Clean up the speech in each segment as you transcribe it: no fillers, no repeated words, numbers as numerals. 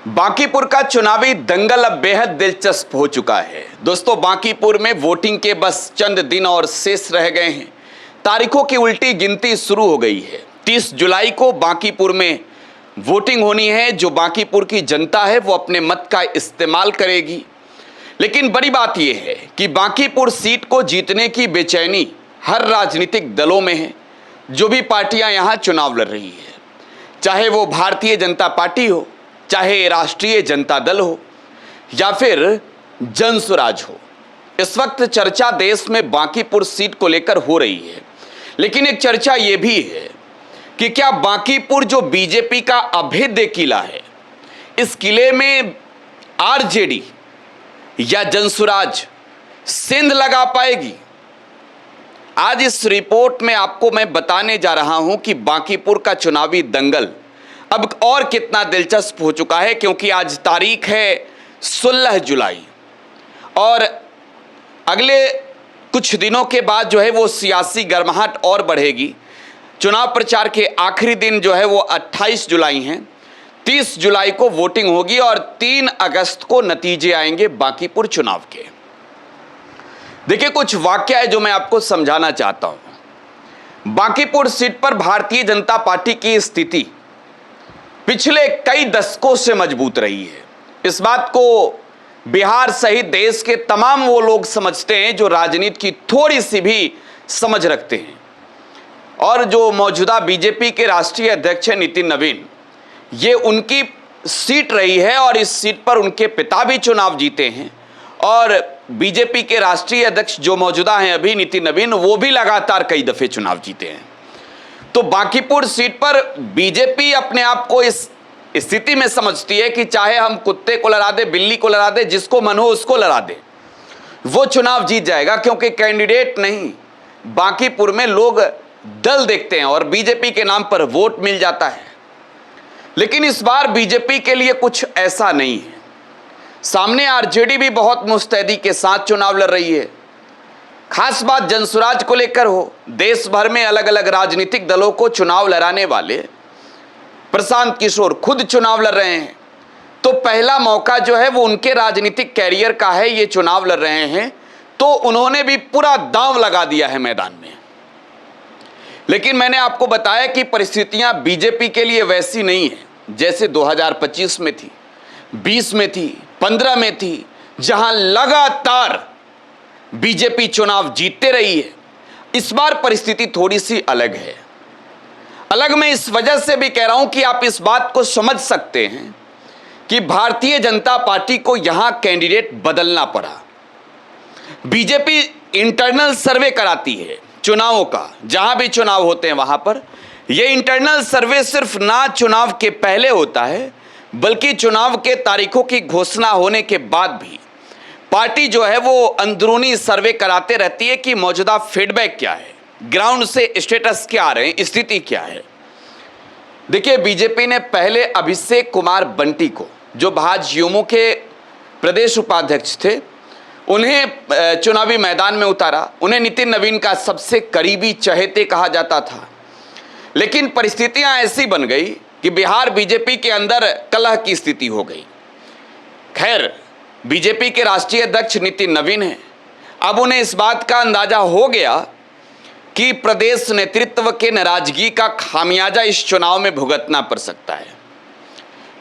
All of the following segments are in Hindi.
बांकीपुर का चुनावी दंगल अब बेहद दिलचस्प हो चुका है। दोस्तों, बांकीपुर में वोटिंग के बस चंद दिन और शेष रह गए हैं। तारीखों की उल्टी गिनती शुरू हो गई है। 30 जुलाई को बांकीपुर में वोटिंग होनी है। जो बांकीपुर की जनता है वो अपने मत का इस्तेमाल करेगी। लेकिन बड़ी बात यह है कि बांकीपुर सीट को जीतने की बेचैनी हर राजनीतिक दलों में है। जो भी पार्टियां यहां चुनाव लड़ रही है, चाहे वो भारतीय जनता पार्टी हो, चाहे राष्ट्रीय जनता दल हो या फिर जन स्वराज हो, इस वक्त चर्चा देश में बांकीपुर सीट को लेकर हो रही है। लेकिन एक चर्चा यह भी है कि क्या बांकीपुर जो बीजेपी का अभेद्य किला है, इस किले में आरजेडी या जन स्वराज सेंध लगा पाएगी। आज इस रिपोर्ट में आपको मैं बताने जा रहा हूं कि बांकीपुर का चुनावी दंगल अब और कितना दिलचस्प हो चुका है, क्योंकि आज तारीख है 16 जुलाई और अगले कुछ दिनों के बाद जो है वो सियासी गर्माहट और बढ़ेगी। चुनाव प्रचार के आखिरी दिन जो है वो 28 जुलाई हैं। 30 जुलाई को वोटिंग होगी और 3 अगस्त को नतीजे आएंगे बांकीपुर चुनाव के। देखिए, कुछ वाकया है जो मैं आपको समझाना चाहता हूं। बांकीपुर सीट पर भारतीय जनता पार्टी की स्थिति पिछले कई दशकों से मजबूत रही है। इस बात को बिहार सहित देश के तमाम वो लोग समझते हैं जो राजनीति की थोड़ी सी भी समझ रखते हैं। और जो मौजूदा बीजेपी के राष्ट्रीय अध्यक्ष हैं नितिन नवीन, ये उनकी सीट रही है और इस सीट पर उनके पिता भी चुनाव जीते हैं। और बीजेपी के राष्ट्रीय अध्यक्ष जो मौजूदा हैं अभी नितिन नवीन, वो भी लगातार कई दफे चुनाव जीते हैं। तो बांकीपुर सीट पर बीजेपी अपने आप को इस स्थिति में समझती है कि चाहे हम कुत्ते को लड़ा दे, बिल्ली को लड़ा दे, जिसको मन हो उसको लड़ा दे, वो चुनाव जीत जाएगा। क्योंकि कैंडिडेट नहीं, बांकीपुर में लोग दल देखते हैं और बीजेपी के नाम पर वोट मिल जाता है। लेकिन इस बार बीजेपी के लिए कुछ ऐसा नहीं है। सामने आरजेडी भी बहुत मुस्तैदी के साथ चुनाव लड़ रही है। खास बात जनसुराज को लेकर हो, देश भर में अलग अलग राजनीतिक दलों को चुनाव लड़ाने वाले प्रशांत किशोर खुद चुनाव लड़ रहे हैं। तो पहला मौका जो है वो उनके राजनीतिक कैरियर का है, ये चुनाव लड़ रहे हैं, तो उन्होंने भी पूरा दांव लगा दिया है मैदान में। लेकिन मैंने आपको बताया कि परिस्थितियां बीजेपी के लिए वैसी नहीं है जैसे 2025 में थी, 20 में थी, 15 में थी, जहां लगातार बीजेपी चुनाव जीतते रही है। इस बार परिस्थिति थोड़ी सी अलग है। अलग मैं इस वजह से भी कह रहा हूं कि आप इस बात को समझ सकते हैं कि भारतीय जनता पार्टी को यहां कैंडिडेट बदलना पड़ा। बीजेपी इंटरनल सर्वे कराती है चुनावों का, जहां भी चुनाव होते हैं वहां पर। यह इंटरनल सर्वे सिर्फ ना चुनाव के पहले होता है, बल्कि चुनाव के तारीखों की घोषणा होने के बाद भी पार्टी जो है वो अंदरूनी सर्वे कराते रहती है कि मौजूदा फीडबैक क्या है, ग्राउंड से स्टेटस क्या आ रहे हैं, स्थिति क्या है। देखिए, बीजेपी ने पहले अभिषेक कुमार बंटी को, जो भाजयुमो के प्रदेश उपाध्यक्ष थे, उन्हें चुनावी मैदान में उतारा। उन्हें नितिन नवीन का सबसे करीबी चहेते कहा जाता था। लेकिन परिस्थितियां ऐसी बन गई कि बिहार बीजेपी के अंदर कलह की स्थिति हो गई। खैर, बीजेपी के राष्ट्रीय अध्यक्ष नितिन नवीन हैं। अब उन्हें इस बात का अंदाजा हो गया कि प्रदेश नेतृत्व के नाराजगी का खामियाजा इस चुनाव में भुगतना पड़ सकता है।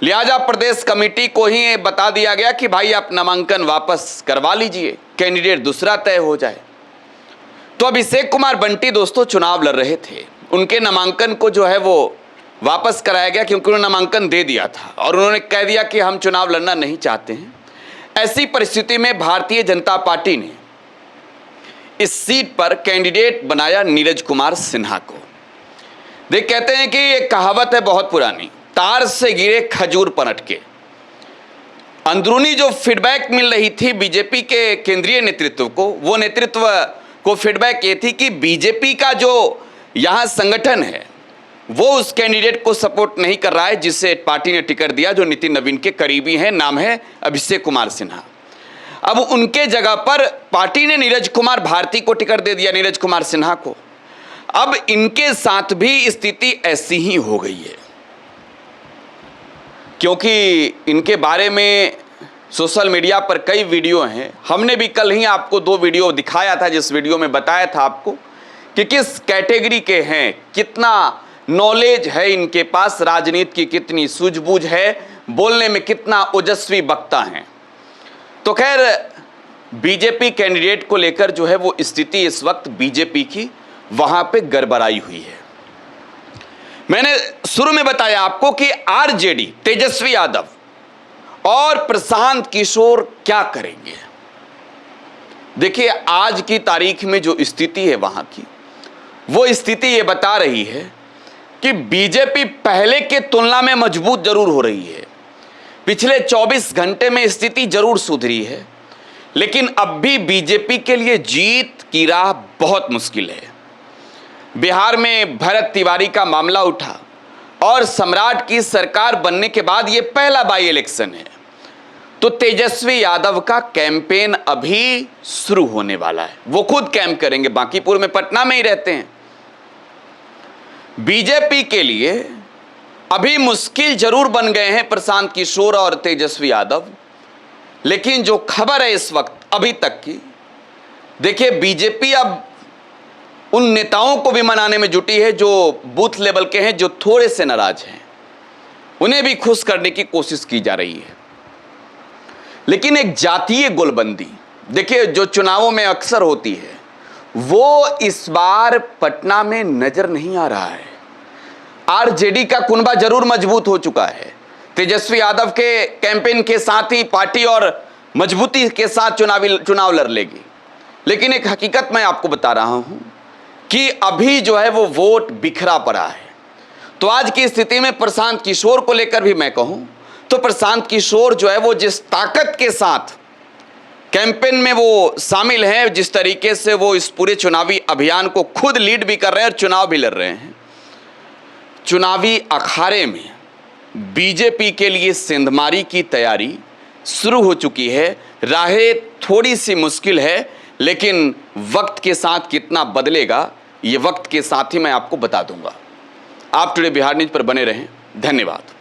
लिहाजा प्रदेश कमेटी को ही ये बता दिया गया कि भाई आप नामांकन वापस करवा लीजिए, कैंडिडेट दूसरा तय हो जाए। तो अभिषेक कुमार बंटी दोस्तों चुनाव लड़ रहे थे। उनके नामांकन को जो है वो वापस कराया गया, क्योंकि उन्होंने नामांकन दे दिया था और उन्होंने कह दिया कि हम चुनाव लड़ना नहीं चाहते हैं। ऐसी परिस्थिति में भारतीय जनता पार्टी ने इस सीट पर कैंडिडेट बनाया नीरज कुमार सिन्हा को। देख, कहते हैं कि एक कहावत है बहुत पुरानी, तार से गिरे खजूर पलट के। अंदरूनी जो फीडबैक मिल रही थी बीजेपी के केंद्रीय नेतृत्व को, वो नेतृत्व को फीडबैक ये थी कि बीजेपी का जो यहां संगठन है वो उस कैंडिडेट को सपोर्ट नहीं कर रहा है जिसे पार्टी ने टिकट दिया, जो नितिन नवीन के करीबी हैं। नाम है अभिषेक कुमार सिन्हा। अब उनके जगह पर पार्टी ने नीरज कुमार भारती को टिकट दे दिया, नीरज कुमार सिन्हा को। अब इनके साथ भी स्थिति ऐसी ही हो गई है। क्योंकि इनके बारे में सोशल मीडिया पर कई वीडियो हैं। हमने भी कल ही आपको 2 वीडियो दिखाया था, जिस वीडियो में बताया था आपको कि किस कैटेगरी के हैं, कितना नॉलेज है इनके पास, राजनीति की कितनी सूझबूझ है, बोलने में कितना ओजस्वी वक्ता हैं। तो खैर, बीजेपी कैंडिडेट को लेकर जो है वो स्थिति इस वक्त बीजेपी की वहां पे गड़बड़ाई हुई है। मैंने शुरू में बताया आपको कि आरजेडी तेजस्वी यादव और प्रशांत किशोर क्या करेंगे। देखिए, आज की तारीख में जो स्थिति है वहां की, वो स्थिति ये बता रही है कि बीजेपी पहले के तुलना में मजबूत जरूर हो रही है। पिछले 24 घंटे में स्थिति जरूर सुधरी है, लेकिन अब भी बीजेपी के लिए जीत की राह बहुत मुश्किल है। बिहार में भरत तिवारी का मामला उठा और सम्राट की सरकार बनने के बाद ये पहला बाई इलेक्शन है, तो तेजस्वी यादव का कैंपेन अभी शुरू होने वाला है। वो खुद कैंप करेंगे, बांकीपुर में, पटना में ही रहते हैं। बीजेपी के लिए अभी मुश्किल जरूर बन गए हैं प्रशांत किशोर और तेजस्वी यादव, लेकिन जो खबर है इस वक्त अभी तक की, देखिए बीजेपी अब उन नेताओं को भी मनाने में जुटी है जो बूथ लेवल के हैं, जो थोड़े से नाराज हैं, उन्हें भी खुश करने की कोशिश की जा रही है। लेकिन एक जातीय गोलबंदी, देखिए, जो चुनावों में अक्सर होती है, वो इस बार पटना में नजर नहीं आ रहा है। आरजेडी का कुनबा जरूर मजबूत हो चुका है, तेजस्वी यादव के कैंपेन के साथ ही पार्टी और मजबूती के साथ चुनाव लड़ लेगी। लेकिन एक हकीकत मैं आपको बता रहा हूं कि अभी जो है वो वोट बिखरा पड़ा है। तो आज की स्थिति में प्रशांत किशोर को लेकर भी मैं कहूं तो प्रशांत किशोर जो है वो जिस ताकत के साथ कैंपेन में वो शामिल हैं, जिस तरीके से वो इस पूरे चुनावी अभियान को खुद लीड भी कर रहे हैं और चुनाव भी लड़ रहे हैं, चुनावी अखाड़े में बीजेपी के लिए सेंधमारी की तैयारी शुरू हो चुकी है। राहें थोड़ी सी मुश्किल है, लेकिन वक्त के साथ कितना बदलेगा ये वक्त के साथ ही मैं आपको बता दूंगा। आप टुडे बिहार न्यूज पर बने रहें। धन्यवाद।